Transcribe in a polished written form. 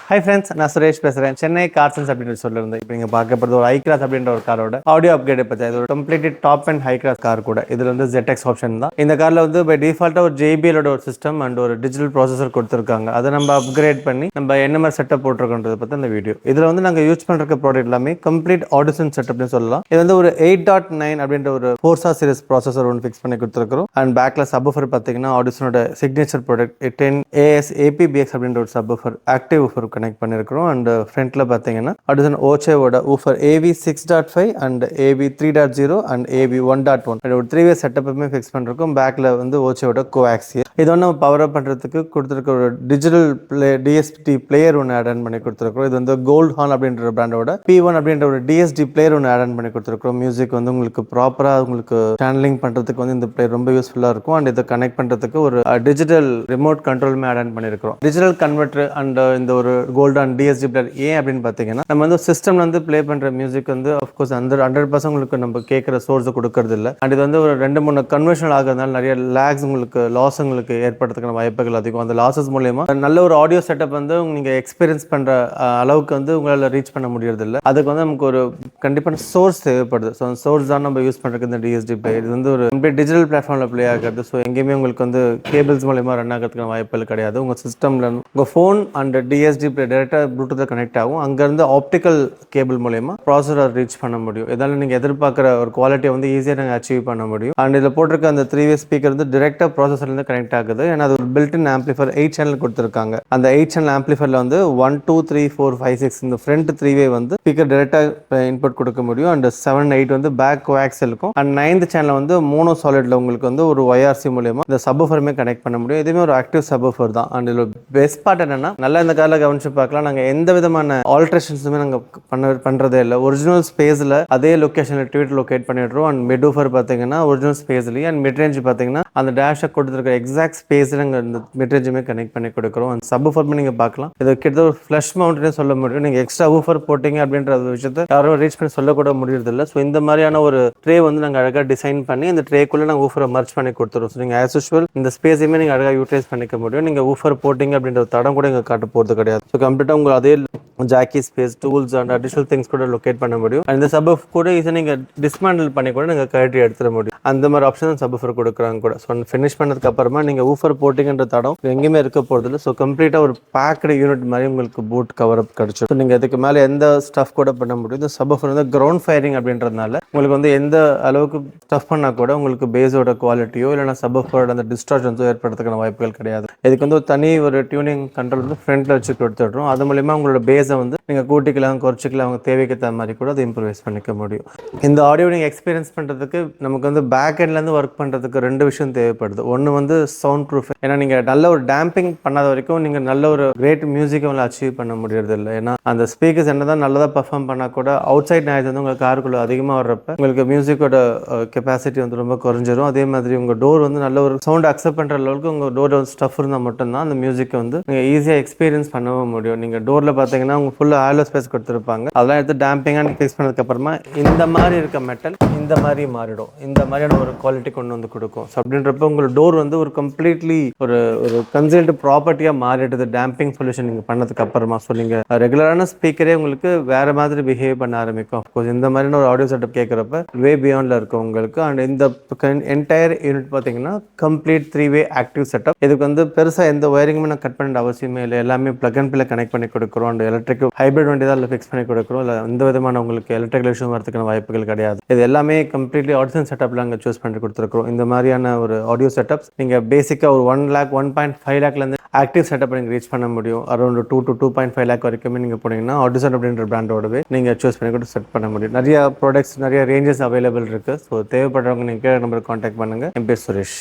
Hi friends, நான் சுரேஷ் பேசுறேன். சென்னை கார்சன்ஸ் அப்படின்ற சொல்லிருந்தேன். இப்போ நீங்க பார்க்க போறது ஒரு ஐக்ராஸ் அப்படின்ற ஒரு காரோட ஆடியோ அப்கிரேட் பத்தி. இது ஒரு completely top and high class car கூட. இதுல வந்து ZX ஆப்ஷன் தான். இந்த கார்ல வந்து பை டிஃபால்ட்டா ஒரு JBL ஓட ஒரு சிஸ்டம் அண்ட் ஒரு டிஜிட்டல் ப்ராசஸர் கொடுத்திருக்காங்க. அதை நம்ம அப்கிரேட் பண்ணி நம்ம என்ன மாதிரி செட்டப் போட்டிருக்கோன்றத பத்தி இந்த வீடியோ. இதுல வந்து நாங்க யூஸ் பண்ற ப்ராடக்ட் எல்லாமே கம்ப்ளீட் ஆடிசன் செட்டப்னு சொல்லலாம். இது வந்து ஒரு 8.9 அப்படின்ற ஒரு Forza சீரிஸ் ப்ராசஸர் ஒன்று ஃபிக்ஸ் பண்ணி கொடுத்துருக்கோம். அண்ட் பேக்ல சப்வூஃபர் பார்த்தீங்கன்னா ஆடிசனோட சிக்னேச்சர் ப்ராடக்ட் 10 AS APBX அப்படின்ற ஒரு சப்வூஃபர் ஆக்டிவ் ஊஃபர் கனெக்ட் பண்ணியிருக்கிறோம். அண்ட் ஃப்ரண்ட்ல பார்த்தீங்கன்னா அடுத்த ஓச்சேவோட woofer AV6.5 and AV3.0 and AV1.1 ஒரு 3-way செட்டப்புமே ஃபிக்ஸ் பண்ணிருக்கோம். பேக்ல வந்து ஓச்சேவோட கோஆக்சியல் இது ஒன்று பவர் அப் பண்ணுறதுக்கு கொடுத்துருக்க ஒரு டிஜிட்டல் DSP பிளேயர் ஒன்று ஆட் பண்ணி கொடுத்துருக்கோம். இது வந்து கோல்ட் ஹார்ன் அப்படின்ற பிராண்டோட P1 அப்படின்ற ஒரு DSD பிளேயர் ஒன்று ஆட் பண்ணி கொடுத்துருக்கோம். மியூசிக் வந்து உங்களுக்கு ப்ராப்பராக உங்களுக்கு சேனலிங் பண்ணுறதுக்கு வந்து இந்த பிளேயர் ரொம்ப யூஸ்ஃபுல்லாக இருக்கும். அண்ட் இதை கனெக்ட் பண்ணுறதுக்கு ஒரு டிஜிட்டல் ரிமோட் கண்ட்ரோலுமே ஆட் பண்ணியிருக்கிறோம். டிஜிட்டல் கன்வெர்டர் அண்ட் இந்த ஒரு கோல்ட் அண்ட் DSD பிளேயர் ஏன் அப்படின்னு பார்த்தீங்கன்னா நம்ம வந்து சிஸ்டம்ல வந்து ப்ளே பண்ணுற மியூசிக் வந்து அஃப்கோர்ஸ் அந்த 100% உங்களுக்கு நம்ம கேட்குற சோர்ஸை கொடுக்கறது இல்லை. அண்ட் இது வந்து ஒரு 2-3 கன்வர்ஷன் ஆகிறதுனால நிறைய லேக்ஸ் உங்களுக்கு லாஸ் உங்களுக்கு ஏற்படுறதுக்கான வாய்ப்புகள் அதிகம். அந்த லாசஸ் மூலமா நல்ல ஒரு ஆடியோ செட்டப் வந்து நீங்க எக்ஸ்பீரியன்ஸ் பண்ற அளவுக்கு வந்து உங்களால் ரீச் பண்ண முடியறது இல்லை. அதுக்கு வந்து நமக்கு ஒரு கண்டிப்பான சோர்ஸ் தேவைப்படுது. ஸோ அந்த சோர்ஸ் தான் நம்ம யூஸ் பண்றது இந்த DSD பிளே. இது வந்து ஒரு கம்ப்ளீட் டிஜிட்டல் பிளாட்ஃபார்ம்ல ப்ளே ஆகிறது. ஸோ எங்கேயுமே உங்களுக்கு வந்து கேபிள்ஸ் மூலமா ரன் ஆகிறதுக்கான வாய்ப்புகள் கிடையாது. உங்க சிஸ்டம்ல உங்க ஃபோன் அண்ட் DSD பிளே டேரக்டா ப்ளூடூத் கனெக்ட் ஆகும். அங்கேருந்து ஆப்டிக்கல் கேபிள் மூலமா ப்ராசஸரை ரீச் பண்ண முடியும். இதனால நீங்கள் எதிர்பார்க்குற ஒரு குவாலிட்டியை வந்து ஈஸியாக நாங்கள் அச்சீவ் பண்ண முடியும். அண்ட் இதில் போட்டிருக்க அந்த 3-way ஸ்பீக்கர் வந்து டிரெக்டாக ப்ராசஸர்லேருந்து கனெக்ட் ஆகுது. ஏன்னா அது ஒரு பில்டின் ஆம்பிளிஃபர் 8 சேனல் கொடுத்துருக்காங்க. அந்த 8 சேனல் ஆம்பிளிஃபரில் வந்து 1 2 3 4 5 6 இந்த ஃப்ரண்ட் 3-way வந்து ஸ்பீக்கர் டிரெக்டாக இன்புட் கொடுக்க முடியும். அண்ட் 7 8 வந்து பேக் கோஆக்சியல் இருக்கும். அண்ட் 9th சேனல் வந்து மோனோ சாலிட்ல உங்களுக்கு வந்து ஒரு YRC மூலமா இந்த சப்வூஃபருமே கனெக்ட் பண்ண முடியும். இதுவுமே ஒரு ஆக்டிவ் சப்வூஃபர் தான். அண்ட் இதில் பெஸ்ட் பார்ட் என்னன்னா நல்லா இந்த காரில் கவனிச்சு பார்க்கலாம். நாங்கள் எந்த விதமான ஆல்ட்ரேஷன்ஸுமே நாங்கள் பண்ணுறதே இல்லை. ஒரிஜினல் ஸ்பேஸில் அதே லொக்கேஷனில் ட்வீட் லொக்கேட் பண்ணிடுறோம். அண்ட் மிட்வூஃபர் பார்த்தீங்கன்னா ஒரிஜினல் ஸ்பேஸ்லேயே அண்ட் மிட்ரேஞ்ச் பார்த்தீங்கன்னா அந்த டேஷை கொடுத்துருக்க எக்ஸாக்ட் ஸ்பேஸில் நாங்கள் இந்த மிட்ரேஞ்சுமே கனெக்ட் பண்ணி கொடுக்குறோம். அந்த சப்வூஃபருமே நீங்கள் பார்க்கலாம். இது கிட்டத்தட்ட ஒரு ஃப்ளஷ் மவுண்ட்னே சொல்ல முடியும். நீங்கள் எக்ஸ்ட்ரா ஊஃபர் போட்டிங்க அப்படின்ற விஷயத்தை யாரும் ரீச் பண்ணி சொல்லக்கூட முடியறதில்லை. ஸோ இந்த மாதிரியான ஒரு ட்ரே வந்து நாங்கள் அழகாக டிசைன் பண்ணி இந்த ட்ரேக்குள்ளே நாங்கள் ஊஃபரை மர்ச் பண்ணி கொடுத்துருவோம். ஸோ நீங்கள் ஆஸ் யூஷுவல் இந்த ஸ்பேஸையுமே நீங்கள் அழகாக யூட்டிலைஸ் பண்ணிக்க முடியும். நீங்கள் ஊஃபர் போட்டிங்க அப்படின்ற தடம் கூட இங்கே காட்ட போகிறது கிடையாது. ஸோ கம்ப்ளீட்டாக உங்களுக்கு அதே Jackie space tools and additional things கூட லொக்கேட் பண்ண முடியும். இந்த சப்வூஃப் கூட இதை நீங்கள் டிஸ்மேண்டில் பண்ணி கூட நீங்கள் கழட்டி எடுத்துட முடியும். அந்த மாதிரி ஆப்ஷன் சப்வூஃபர் கொடுக்குறாங்க கூட. ஸோ ஃபினிஷ் பண்ணதுக்கு அப்புறமா நீங்கள் ஊஃபர் போட்டிங்கன்ற தடம் எங்கேயுமே இருக்க போகிறது இல்லை. ஸோ கம்ப்ளீட்டாக ஒரு பேக்டு யூனிட் மாதிரி உங்களுக்கு பூட் கவர் அப் கிடைச்சிடும். ஸோ நீங்கள் அதுக்கு மேலே எந்த ஸ்டஃப் கூட பண்ண முடியும். இந்த சப்வூஃபர் வந்து கிரவுண்ட் ஃபயரிங் அப்படின்றதுனால உங்களுக்கு வந்து எந்த அளவுக்கு ஸ்டஃப் பண்ணால் கூட உங்களுக்கு பேஸோட குவாலிட்டியோ இல்லைனா சப்வூஃபரோட அந்த டிஸ்டார்ஷன்ஸோ ஏற்படுறதுக்கான வாய்ப்புகள் கிடையாது. இதுக்கு வந்து ஒரு தனி ஒரு டியூனிங் கண்ட்ரோல் வந்து ஃப்ரண்ட்ல வச்சு கொடுத்துடுறோம். அது மூலமா உங்களோட பேஸை வந்து நீங்கள் கூட்டிக்கலாம் குறைச்சிக்கலாம். அவங்க தேவைக்கு தகுந்த மாதிரி கூட அதை இம்ப்ரூவைஸ் பண்ணிக்க முடியும். இந்த ஆடியோ நீங்கள் எக்ஸ்பீரியன்ஸ் பண்ணுறதுக்கு நமக்கு வந்து பேக் எண்ட்லேருந்து ஒர்க் பண்ணுறதுக்கு 2 விஷயம் தேவைப்படுது. ஒன்று வந்து சவுண்ட் ப்ரூஃப். ஏன்னா நீங்கள் நல்ல ஒரு டேம்பிங் பண்ணாத வரைக்கும் நீங்கள் நல்ல ஒரு கிரேட் மியூசிக்கை வந்து அச்சீவ் பண்ண முடியறது இல்லை. ஏன்னா அந்த ஸ்பீக்கர்ஸ் என்ன தான் நல்லதாக பர்ஃபார்ம் பண்ணால் கூட அவுட் சைட் நாய்ஸ் வந்து உங்கள் காருக்குள்ளே அதிகமாக வர்றப்ப உங்களுக்கு மியூசிக்கோட கெப்பாசிட்டி வந்து ரொம்ப குறைஞ்சிரும். அதே மாதிரி உங்கள் டோர் வந்து நல்ல ஒரு சவுண்ட் அக்செப்ட் பண்ணுற அளவுக்கு உங்கள் டோர் வந்து ஸ்டஃப் இருந்தால் மட்டும்தான் அந்த மியூசிக்கை வந்து நீங்கள் ஈஸியாக எக்ஸ்பீரியன்ஸ் பண்ணவும் முடியும். நீங்கள் டோரில் பார்த்தீங்கன்னா உங்கள் ஃபுல்லாக ஆலோ ஸ்பேஸ் கொடுத்துருப்பாங்க. அதெல்லாம் எடுத்து டேம்பிங்காக ஃபிக்ஸ் பண்ணதுக்கு அப்புறமா இந்த மாதிரி இருக்க மெட்டல் இந்த மாதிரி மாறிடும். இந்த மாதிரியான ஒரு குவாலிட்டி கொண்டு வந்து கொடுக்கும். ஸோ அப்படின்றப்ப உங்கள் டோர் வந்து ஒரு கம்ப்ளீட்லி ஒரு கன்சல்ட் ப்ராப்பர்ட்டியாக மாறிடுது டேம்பிங் சொல்யூஷன் நீங்கள் பண்ணதுக்கு அப்புறமா. ஸோ நீங்கள் ரெகுலரான ஸ்பீக்கரே உங்களுக்கு வேற மாதிரி பிஹேவ் பண்ண ஆரம்பிக்கும். அஃப்கோர்ஸ் இந்த மாதிரியான ஒரு ஆடியோ செட்டப் கேட்குறப்ப வே பியாண்டில் இருக்கும் உங்களுக்கு. அண்ட் இந்த என்டையர் யூனிட் பார்த்தீங்கன்னா கம்ப்ளீட் 3-way ஆக்டிவ் செட்டப். இதுக்கு வந்து பெருசாக எந்த ஒயரிங்குமே நான் கட் பண்ண அவசியமே இல்லை. எல்லாமே பிளக் அண்ட் பிளே கனெக்ட் பண்ணி கொடுக்குறோம். அண்ட் எலக்ட்ரிக் ஹைப்ரிட் வண்டி தான் ஃபிக்ஸ் பண்ணி கொடுக்குறோம். இல்லை எந்த விதமான உங்களுக்கு எலக்ட்ரிக்கல் இஷ்யூ வரதுக்கான வாய்ப்புகள் கிடையாது. இது எல்லாமே கம்ப்ளீட்லி ஆடிசன் செட்டப்ல நாங்கள் சூஸ் பண்ணி கொடுத்துருக்கோம். இந்த மாதிரியான ஒரு ஆடியோ செட்டப்ஸ் நீங்கள் பேசிக்காக ஒரு 1 lakh 1.5 lakhலேருந்து ஆக்டிவ் செட்டப் நீங்கள் ரீச் பண்ண முடியும். அரௌண்ட் 2 to 2.5 lakh வரைக்குமே நீங்கள் போனீங்கன்னா ஆடிசன் அப்படின்ற பிராண்டோடவே நீங்கள் சூஸ் பண்ணி கூட செட் பண்ண முடியும். நிறைய ப்ராடக்ட்ஸ் நிறைய ரேஞ்சஸ் அவைலபிள் இருக்குது. ஸோ தேவைப்படுறவங்க நீங்கள் நம்பருக்கு கான்டாக்ட் பண்ணுங்கள். என் பேர் சுரேஷ்.